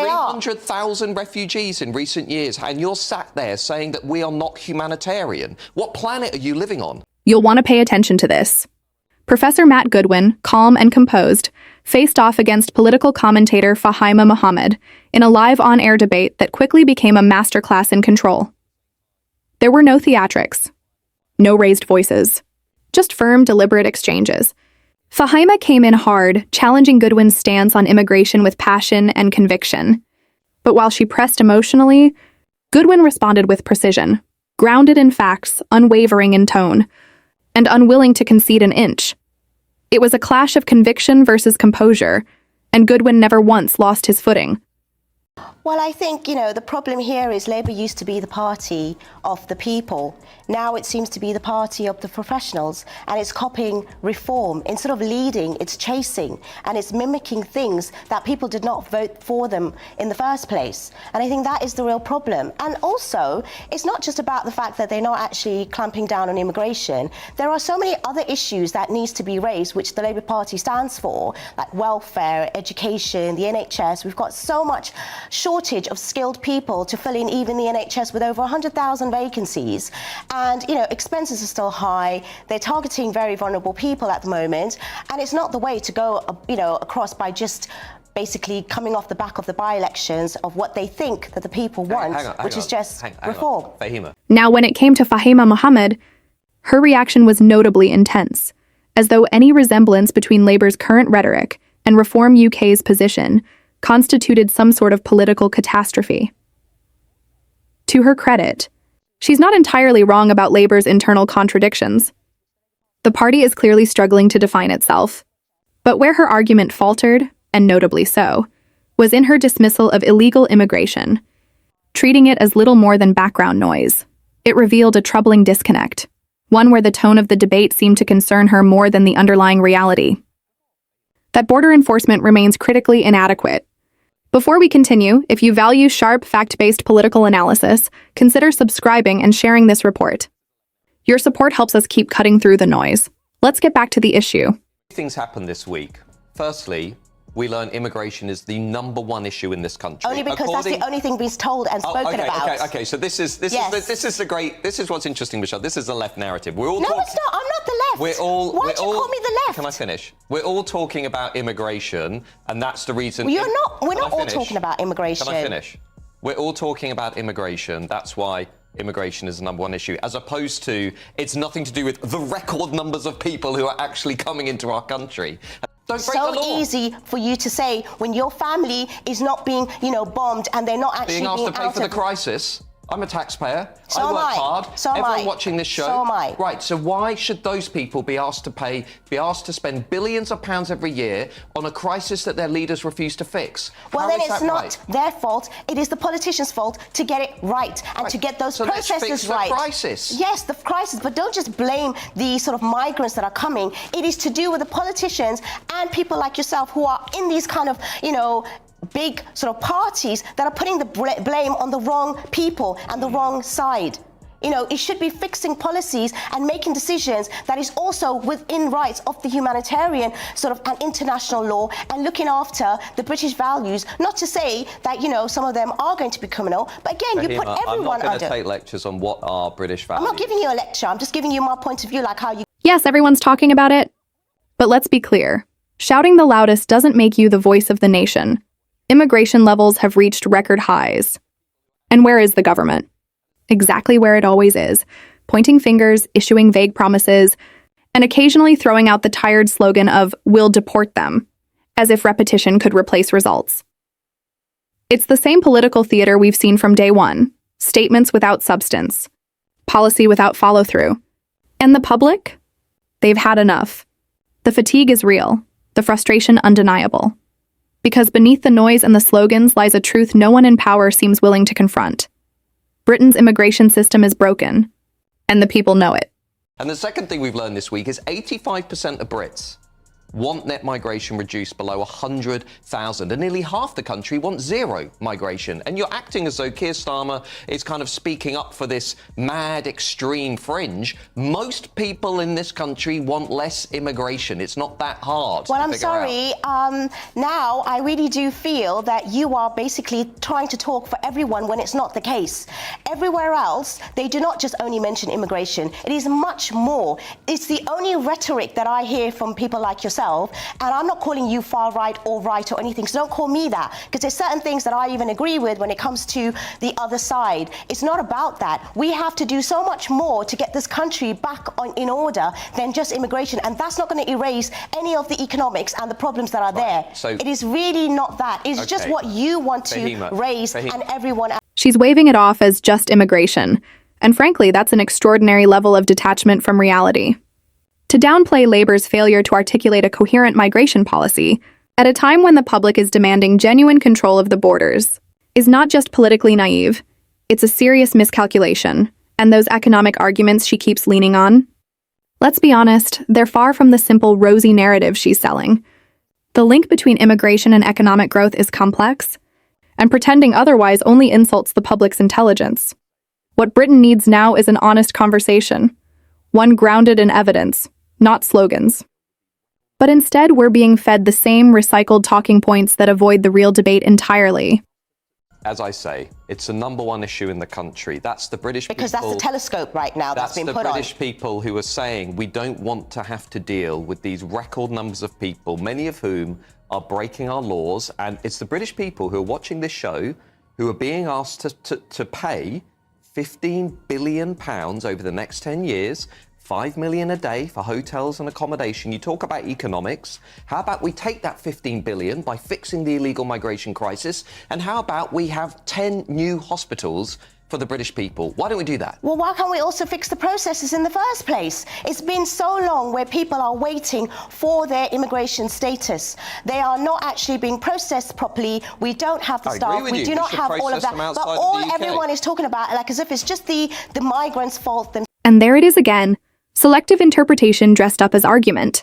They are. 300,000 refugees in recent years, and you're sat there saying that we are not humanitarian. What planet are you living on? You'll want to pay attention to this. Professor Matt Goodwin, calm and composed, faced off against political commentator Fahima Mohammed in a live on-air debate that quickly became a masterclass in control. There were no theatrics, no raised voices, just firm, deliberate exchanges. Fahima came in hard, challenging Goodwin's stance on immigration with passion and conviction. But while she pressed emotionally, Goodwin responded with precision, grounded in facts, unwavering in tone, and unwilling to concede an inch. It was a clash of conviction versus composure, and Goodwin never once lost his footing. Well, I think, the problem here is Labour used to be the party of the people. Now it seems to be the party of the professionals, and it's copying reform. Instead of leading, it's chasing, and it's mimicking things that people did not vote for them in the first place. And I think that is the real problem. And also, it's not just about the fact that they're not actually clamping down on immigration. There are so many other issues that needs to be raised, which the Labour Party stands for, like welfare, education, the NHS. We've got so much shortage of skilled people to fill in even the NHS with over 100,000 vacancies. And, expenses are still high. They're targeting very vulnerable people at the moment. And it's not the way to go, across by just basically coming off the back of the by-elections of what they think that the people want, which is just reform. Fahima. Now, when it came to Fahima Mohammed, her reaction was notably intense, as though any resemblance between Labour's current rhetoric and Reform UK's position constituted some sort of political catastrophe. To her credit, she's not entirely wrong about Labour's internal contradictions. The party is clearly struggling to define itself, but where her argument faltered, and notably so, was in her dismissal of illegal immigration. Treating it as little more than background noise, it revealed a troubling disconnect, one where the tone of the debate seemed to concern her more than the underlying reality. That border enforcement remains critically inadequate. Before we continue, if you value sharp, fact-based political analysis, consider subscribing and sharing this report. Your support helps us keep cutting through the noise. Let's get back to the issue. Things happened this week. Firstly, we learned immigration is the #1 issue in this country. Only because that's the only thing being told and spoken about. Okay. So this is what's interesting, Michelle. This is the left narrative. No, it's not. I'm not the left. Why do you call me the left? Can I finish? We're all talking about immigration, and that's the reason. We're not all talking about immigration. Can I finish? We're all talking about immigration. That's why immigration is the #1 issue, as opposed to it's nothing to do with the record numbers of people who are actually coming into our country. Don't break the law. So easy for you to say when your family is not being, bombed and they're not actually being asked to pay for the crisis. I'm a taxpayer. So I am work I. hard. So am Everyone I. watching this show. So am I. Right. So why should those people be asked to spend billions of pounds every year on a crisis that their leaders refuse to fix? Well, then it's not their fault. It is the politicians' fault to get it right and to get those processes let's fix the right. Crisis. Yes, the crisis, but don't just blame the sort of migrants that are coming. It is to do with the politicians and people like yourself who are in these kind of, big sort of parties that are putting the blame on the wrong people and the wrong side. It should be fixing policies and making decisions that is also within rights of the humanitarian sort of an international law and looking after the British values. Not to say that, some of them are going to be criminal, but again, you put everyone I'm not going under. to take lectures on what are British values. I'm not giving you a lecture. I'm just giving you my point of view, like how you... Yes, everyone's talking about it. But let's be clear. Shouting the loudest doesn't make you the voice of the nation. Immigration levels have reached record highs. And where is the government? Exactly where it always is, pointing fingers, issuing vague promises, and occasionally throwing out the tired slogan of, "We'll deport them," as if repetition could replace results. It's the same political theater we've seen from day one, statements without substance, policy without follow-through. And the public? They've had enough. The fatigue is real, the frustration undeniable. Because beneath the noise and the slogans lies a truth no one in power seems willing to confront. Britain's immigration system is broken, and the people know it. And the second thing we've learned this week is 85% of Brits want net migration reduced below 100,000, and nearly half the country want zero migration. And you're acting as though Keir Starmer is kind of speaking up for this mad, extreme fringe. Most people in this country want less immigration. It's not that hard. Well, I'm sorry. Now, I really do feel that you are basically trying to talk for everyone when it's not the case. Everywhere else, they do not just only mention immigration. It is much more. It's the only rhetoric that I hear from people like yourself. And I'm not calling you far right or right or anything, so don't call me that, because there's certain things that I even agree with when it comes to the other side. It's not about that. We have to do so much more to get this country back in order than just immigration, and that's not going to erase any of the economics and the problems that are there. So it is really not that. It's just what you want to raise and everyone else. She's waving it off as just immigration. And frankly, that's an extraordinary level of detachment from reality. To downplay Labour's failure to articulate a coherent migration policy, at a time when the public is demanding genuine control of the borders, is not just politically naive, it's a serious miscalculation. And those economic arguments she keeps leaning on? Let's be honest, they're far from the simple rosy narrative she's selling. The link between immigration and economic growth is complex, and pretending otherwise only insults the public's intelligence. What Britain needs now is an honest conversation, one grounded in evidence, not slogans. But instead, we're being fed the same recycled talking points that avoid the real debate entirely. As I say, it's the #1 issue in the country. That's the British people. Because that's the telescope right now that's been put on. That's the British people who are saying we don't want to have to deal with these record numbers of people, many of whom are breaking our laws. And it's the British people who are watching this show who are being asked to pay £15 billion over the next 10 years, 5 million a day for hotels and accommodation. You talk about economics. How about we take that 15 billion by fixing the illegal migration crisis? And how about we have 10 new hospitals for the British people? Why don't we do that? Well, why can't we also fix the processes in the first place? It's been so long where people are waiting for their immigration status. They are not actually being processed properly. We don't have the staff. We do not have all of that. But all everyone is talking about, like as if it's just the migrants' fault. And there it is again. Selective interpretation dressed up as argument.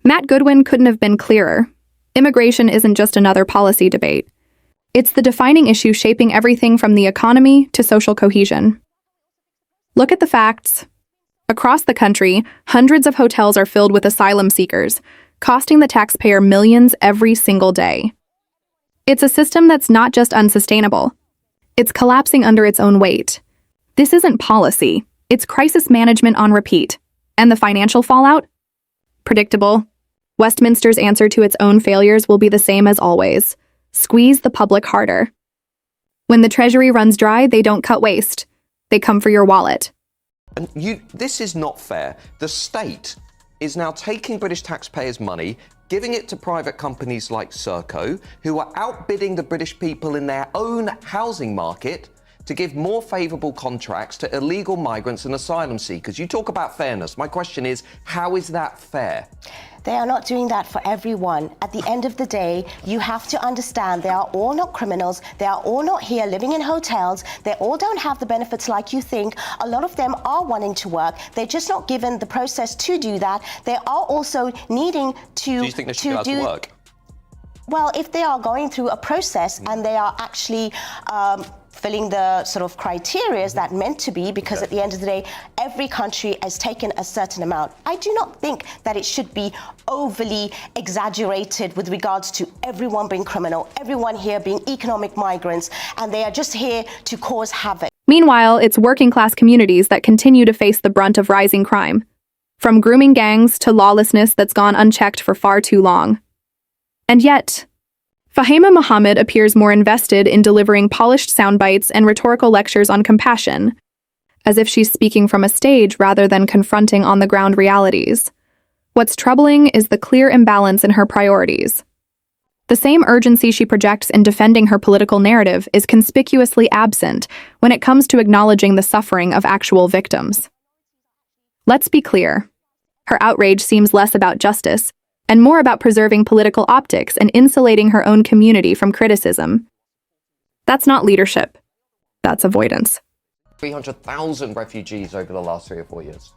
Matt Goodwin couldn't have been clearer. Immigration isn't just another policy debate. It's the defining issue shaping everything from the economy to social cohesion. Look at the facts. Across the country, hundreds of hotels are filled with asylum seekers, costing the taxpayer millions every single day. It's a system that's not just unsustainable. It's collapsing under its own weight. This isn't policy. It's crisis management on repeat. And the financial fallout? Predictable. Westminster's answer to its own failures will be the same as always. Squeeze the public harder. When the Treasury runs dry, they don't cut waste. They come for your wallet. And this is not fair. The state is now taking British taxpayers' money, giving it to private companies like Serco, who are outbidding the British people in their own housing market to give more favourable contracts to illegal migrants and asylum seekers. You talk about fairness. My question is, how is that fair? They are not doing that for everyone. At the end of the day, you have to understand they are all not criminals. They are all not here living in hotels. They all don't have the benefits like you think. A lot of them are wanting to work. They're just not given the process to do that. They are also needing to do you think they should be allowed to work? Well, if they are going through a process and they are actually filling the sort of criteria that meant to be, because at the end of the day, every country has taken a certain amount. I do not think that it should be overly exaggerated with regards to everyone being criminal, everyone here being economic migrants, and they are just here to cause havoc. Meanwhile, it's working-class communities that continue to face the brunt of rising crime, from grooming gangs to lawlessness that's gone unchecked for far too long. And yet, Fahima Mohammed appears more invested in delivering polished soundbites and rhetorical lectures on compassion, as if she's speaking from a stage rather than confronting on-the-ground realities. What's troubling is the clear imbalance in her priorities. The same urgency she projects in defending her political narrative is conspicuously absent when it comes to acknowledging the suffering of actual victims. Let's be clear. Her outrage seems less about justice and more about preserving political optics and insulating her own community from criticism. That's not leadership. That's avoidance. 300,000 refugees over the last 3 or 4 years.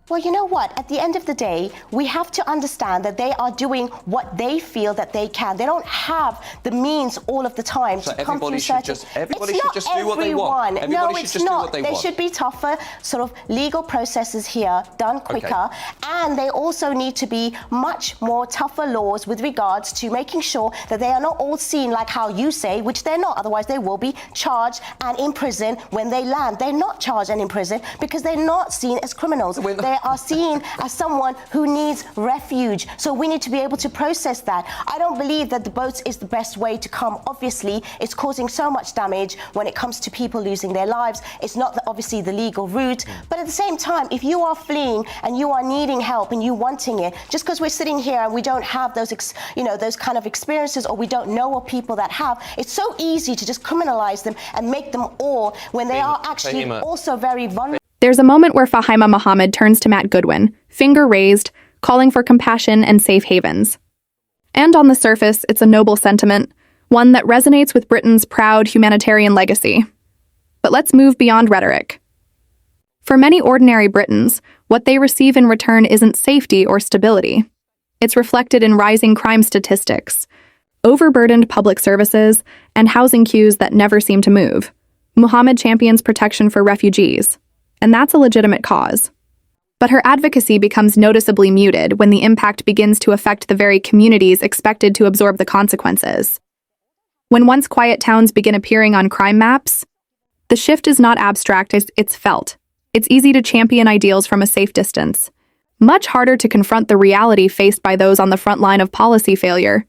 Well, you know what? At the end of the day, we have to understand that they are doing what they feel that they can. They don't have the means all of the time to come through certain... Everybody should just do what they want. No, it's not. There should be tougher sort of legal processes here, done quicker. Okay. And they also need to be much more tougher laws with regards to making sure that they are not all seen like how you say, which they're not. Otherwise, they will be charged and imprisoned when they land. They're not charged and imprisoned because they're not seen as criminals. They are seen as someone who needs refuge. So we need to be able to process that. I don't believe that the boats is the best way to come. Obviously, it's causing so much damage when it comes to people losing their lives. It's not obviously the legal route. But at the same time, if you are fleeing and you are needing help and you wanting it, just because we're sitting here and we don't have those, those kind of experiences, or we don't know of people that have, it's so easy to just criminalize them and make them all when they are actually also very vulnerable. There's a moment where Fahima Mohammed turns to Matt Goodwin, finger raised, calling for compassion and safe havens. And on the surface, it's a noble sentiment, one that resonates with Britain's proud humanitarian legacy. But let's move beyond rhetoric. For many ordinary Britons, what they receive in return isn't safety or stability. It's reflected in rising crime statistics, overburdened public services, and housing queues that never seem to move. Mohammed champions protection for refugees, and that's a legitimate cause. But her advocacy becomes noticeably muted when the impact begins to affect the very communities expected to absorb the consequences. When once quiet towns begin appearing on crime maps, the shift is not abstract, it's felt. It's easy to champion ideals from a safe distance. Much harder to confront the reality faced by those on the front line of policy failure.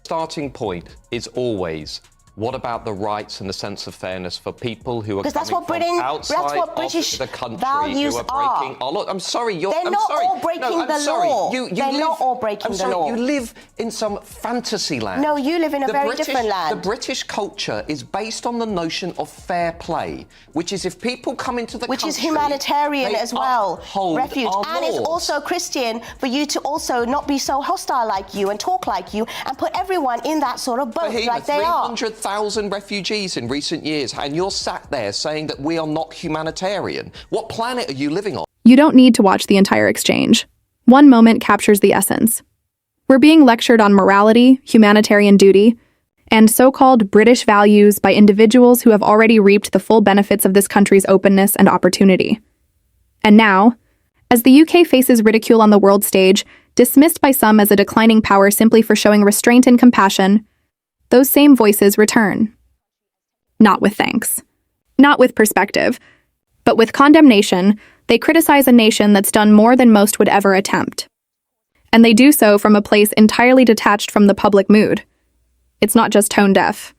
Starting point is always, what about the rights and the sense of fairness for people who are that's coming what Britain, from outside that's what of British the country values who are breaking our law? I'm sorry, they're not all breaking the law. They're not all breaking the law. You live in some fantasy land. No, you live in a very different land. The British culture is based on the notion of fair play, which is if people come into the country... Which is humanitarian as well, refuge. And it's also Christian for you to also not be so hostile like you and talk like you and put everyone in that sort of boat like they are. 300,000 refugees in recent years, and you're sat there saying that we are not humanitarian. What planet are you living on? You don't need to watch the entire exchange. One moment captures the essence. We're being lectured on morality, humanitarian duty, and so-called British values by individuals who have already reaped the full benefits of this country's openness and opportunity. And now, as the UK faces ridicule on the world stage, dismissed by some as a declining power simply for showing restraint and compassion, those same voices return. Not with thanks. Not with perspective. But with condemnation, they criticize a nation that's done more than most would ever attempt. And they do so from a place entirely detached from the public mood. It's not just tone deaf.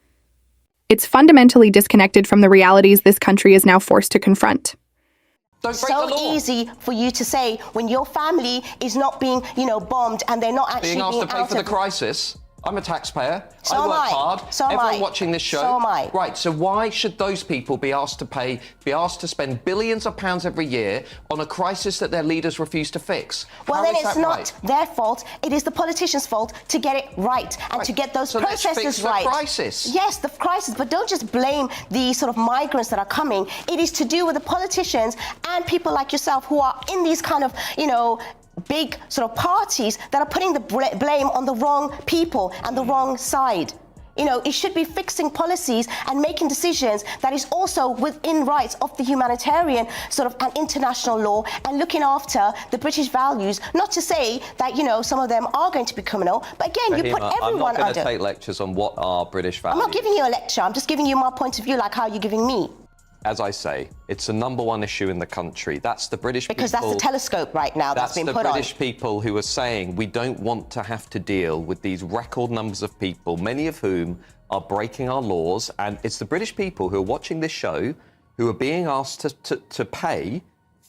It's fundamentally disconnected from the realities this country is now forced to confront. So easy for you to say when your family is not being, bombed and they're not actually being asked to pay for the crisis. I'm a taxpayer. So I work hard. So Everyone watching this show. So am I. Right, so why should those people be asked to spend billions of pounds every year on a crisis that their leaders refuse to fix? Well, then it's not their fault. It is the politicians' fault to get it right and to get those processes let's fix right. The crisis. Yes, the crisis, but don't just blame the sort of migrants that are coming. It is to do with the politicians and people like yourself who are in these kind of, big sort of parties that are putting the blame on the wrong people and the wrong side. It should be fixing policies and making decisions that is also within rights of the humanitarian sort of and international law and looking after the British values. Not to say that, some of them are going to be criminal, but again, you put everyone under. I'm not going to take lectures on what are British values. I'm not giving you a lecture. I'm just giving you my point of view, like how you're giving me. As I say, it's the #1 issue in the country. That's the British people... Because that's the telescope right now that's been put on. That's the British people who are saying we don't want to have to deal with these record numbers of people, many of whom are breaking our laws. And it's the British people who are watching this show who are being asked to pay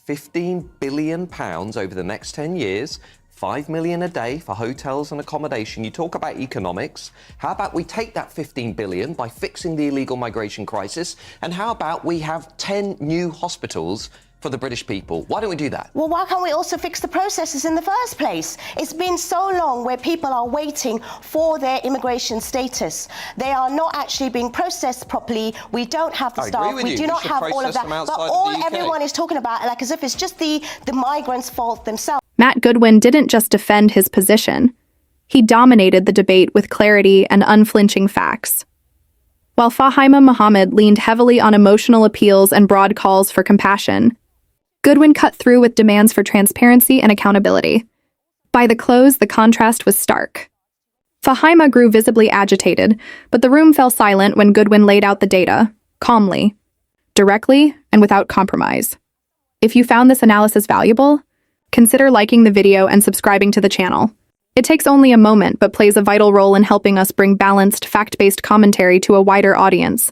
£15 billion over the next 10 years, $5 million a day for hotels and accommodation. You talk about economics. How about we take that $15 billion by fixing the illegal migration crisis? And how about we have 10 new hospitals for the British people. Why don't we do that? Well, why can't we also fix the processes in the first place? It's been so long where people are waiting for their immigration status. They are not actually being processed properly. We don't have the staff. We do not have all of that. But all everyone is talking about, like as if it's just the migrants' fault themselves. Matt Goodwin didn't just defend his position. He dominated the debate with clarity and unflinching facts. While Fahima Mohammed leaned heavily on emotional appeals and broad calls for compassion, Goodwin cut through with demands for transparency and accountability. By the close, the contrast was stark. Fahima grew visibly agitated, but the room fell silent when Goodwin laid out the data, calmly, directly, and without compromise. If you found this analysis valuable, consider liking the video and subscribing to the channel. It takes only a moment but plays a vital role in helping us bring balanced, fact-based commentary to a wider audience.